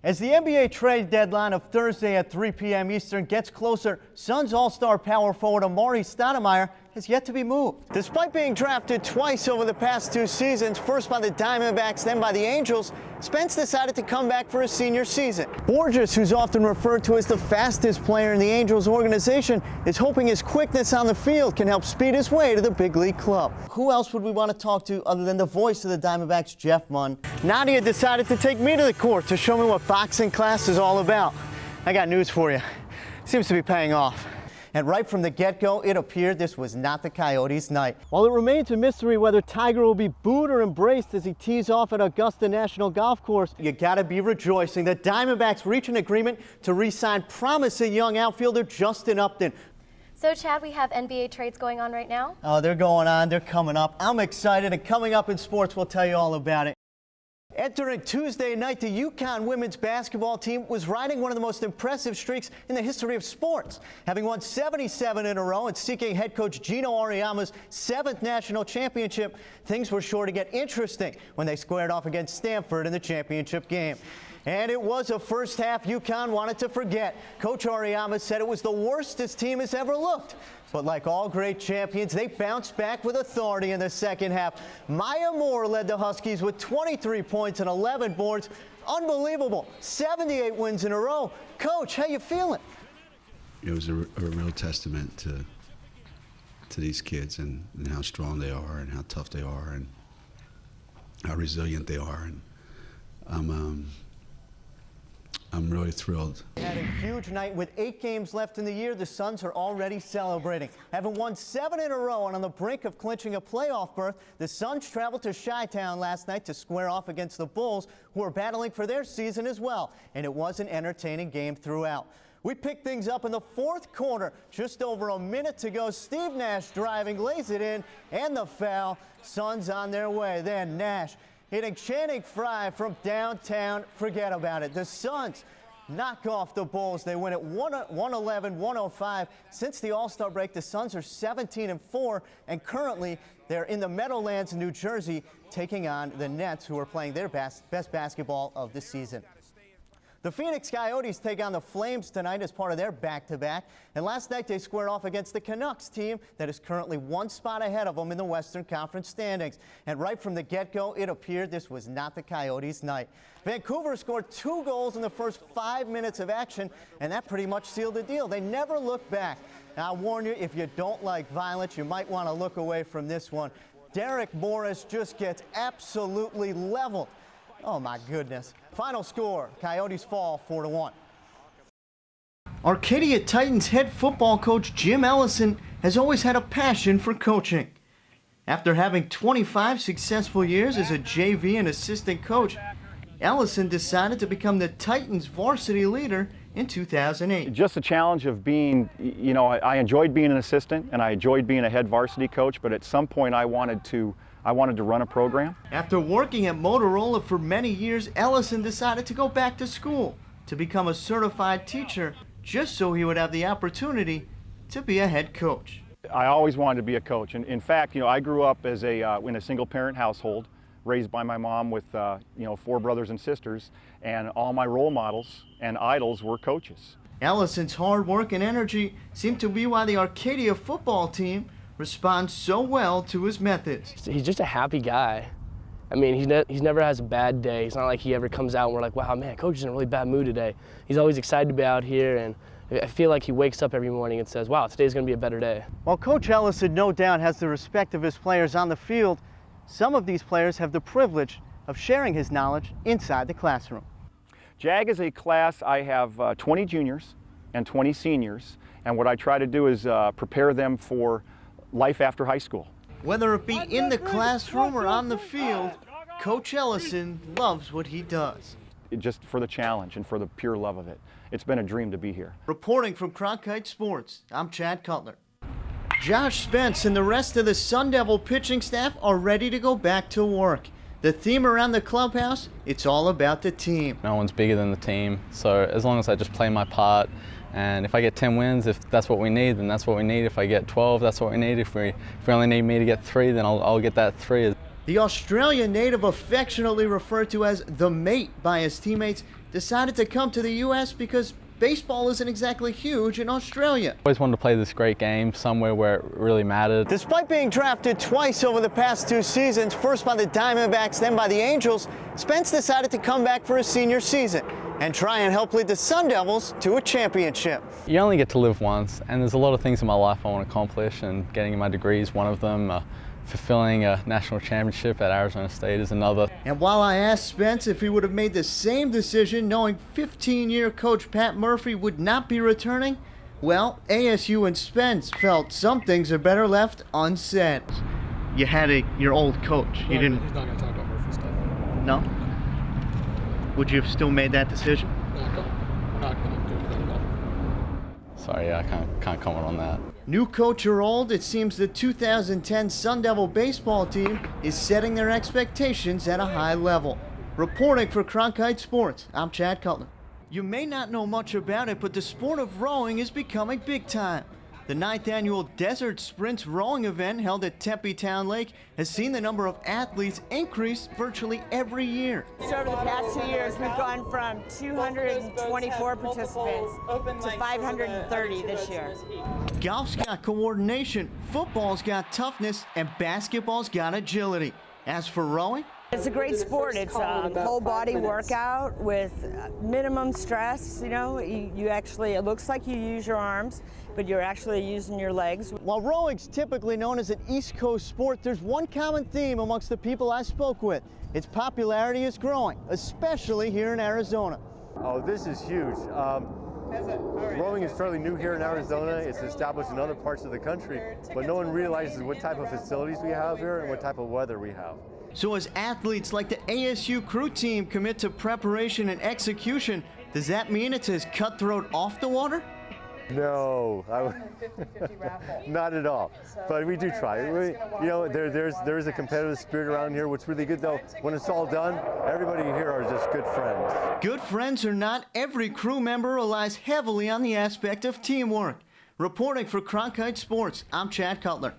As the NBA trade deadline of Thursday at 3 p.m. Eastern gets closer, Suns All-Star power forward Amari Stoudemire has yet to be moved. Despite being drafted twice over the past 2 seasons, first by the Diamondbacks, then by the Angels, Spence decided to come back for his senior season. Borges, who's often referred to as the fastest player in the Angels organization, is hoping his quickness on the field can help speed his way to the big league club. Who else would we want to talk to other than the voice of the Diamondbacks, Jeff Munn? Nadia decided to take me to the court to show me what boxing class is all about. I got news for you. Seems to be paying off. And right from the get-go, it appeared this was not the Coyotes' night. While it remains a mystery whether Tiger will be booed or embraced as he tees off at Augusta National Golf Course, you gotta be rejoicing. The Diamondbacks reach an agreement to re-sign promising young outfielder Justin Upton. So, Chad, we have NBA trades going on right now? Oh, they're going on. They're coming up. I'm excited, and coming up in sports, we'll tell you all about it. Entering Tuesday night, the UConn women's basketball team was riding one of the most impressive streaks in the history of sports, having won 77 in a row and seeking head coach Gino Auriemma's 7th national championship. Things were sure to get interesting when they squared off against Stanford in the championship game. And it was a first half UConn wanted to forget. Coach Auriemma said it was the worst his team has ever looked. But like all great champions, they bounced back with authority in the second half. Maya Moore led the Huskies with 23 points and 11 boards. Unbelievable. 78 wins in a row. Coach, how you feeling? It was a real testament to these kids and how strong they are and how tough they are and how resilient they are. And I'm really thrilled. Had a huge night with 8 games left in the year. The Suns are already celebrating. Having won 7 in a row and on the brink of clinching a playoff berth, the Suns traveled to Chi-Town last night to square off against the Bulls, who are battling for their season as well. And it was an entertaining game throughout. We picked things up in the 4th quarter. Just over a minute to go. Steve Nash driving, lays it in, and the foul. Suns on their way. Then Nash hitting Channing Frye from downtown. Forget about it. The Suns knock off the Bulls. They win at 111-105. Since the All-Star break, the Suns are 17-4, and currently they're in the Meadowlands in New Jersey taking on the Nets, who are playing their best basketball of the season. The Phoenix Coyotes take on the Flames tonight as part of their back-to-back. And last night they squared off against the Canucks team that is currently 1 spot ahead of them in the Western Conference standings. And right from the get-go, it appeared this was not the Coyotes' night. Vancouver scored 2 goals in the first 5 minutes of action, and that pretty much sealed the deal. They never looked back. Now, I warn you, if you don't like violence, you might want to look away from this one. Derek Morris just gets absolutely leveled. Oh, my goodness. Final score, Coyotes fall 4-1. Arcadia Titans head football coach Jim Ellison has always had a passion for coaching. After having 25 successful years as a JV and assistant coach, Ellison decided to become the Titans varsity leader in 2008. Just the challenge of being, I enjoyed being an assistant and I enjoyed being a head varsity coach, but at some point I wanted to run a program. After working at Motorola for many years, Ellison decided to go back to school to become a certified teacher, just so he would have the opportunity to be a head coach. I always wanted to be a coach, and in fact, in a single-parent household, raised by my mom with 4 brothers and sisters, and all my role models and idols were coaches. Ellison's hard work and energy seem to be why the Arcadia football team responds so well to his methods. He's just a happy guy. I mean, he's never has a bad day. It's not like he ever comes out and we're like, wow, man, coach is in a really bad mood today. He's always excited to be out here, and I feel like he wakes up every morning and says, wow, today's going to be a better day. While Coach Ellison no doubt has the respect of his players on the field, some of these players have the privilege of sharing his knowledge inside the classroom. JAG is a class, I have 20 juniors and 20 seniors, and what I try to do is prepare them for life after high school. Whether it be in the classroom or on the field, Coach Ellison loves what he does. Just for the challenge and for the pure love of it. It's been a dream to be here. Reporting from Cronkite Sports, I'm Chad Cutler. Josh Spence and the rest of the Sun Devil pitching staff are ready to go back to work. The theme around the clubhouse, it's all about the team. No one's bigger than the team, so as long as I just play my part, and if I get 10 wins, if that's what we need, then that's what we need. If I get 12, that's what we need. If we only need me to get 3, then I'll get that 3. The Australian native, affectionately referred to as the mate by his teammates, decided to come to the U.S. because baseball isn't exactly huge in Australia. Always wanted to play this great game somewhere where it really mattered. Despite being drafted twice over the past 2 seasons, first by the Diamondbacks, then by the Angels, Spence decided to come back for his senior season and try and help lead the Sun Devils to a championship. You only get to live once, and there's a lot of things in my life I want to accomplish, and getting my degree is one of them. Fulfilling a national championship at Arizona State is another. And while I asked Spence if he would have made the same decision knowing 15-year coach Pat Murphy would not be returning, well, ASU and Spence felt some things are better left unsaid. You had your old coach. He's not going to talk about Murphy stuff. No? Would you have still made that decision? We're not going to do that at all. Sorry, I can't comment on that. New coach or old, it seems the 2010 Sun Devil baseball team is setting their expectations at a high level. Reporting for Cronkite Sports, I'm Chad Cutler. You may not know much about it, but the sport of rowing is becoming big time. The 9th annual Desert Sprints rowing event held at Tempe Town Lake has seen the number of athletes increase virtually every year. So over the past 2 years, we've gone from 224 participants to 530 this year. Golf's got coordination, football's got toughness, and basketball's got agility. As for rowing, it's a great sport. It's a whole body workout with minimum stress. You know, you actually, it looks like you use your arms, but you're actually using your legs. while rowing's typically known as an East Coast sport, there's one common theme amongst the people I spoke with. Its popularity is growing, especially here in Arizona. Oh, this is huge. Rowing is fairly new here in Arizona. It's established in other parts of the country, but no one realizes what type of facilities we have here and what type of weather we have. So as athletes like the ASU crew team commit to preparation and execution, does that mean it's as cutthroat off the water? No, not at all. But we do try. There is a competitive spirit around here. What's really good though, when it's all done, everybody here are just good friends. Good friends or not, every crew member relies heavily on the aspect of teamwork. Reporting for Cronkite Sports, I'm Chad Cutler.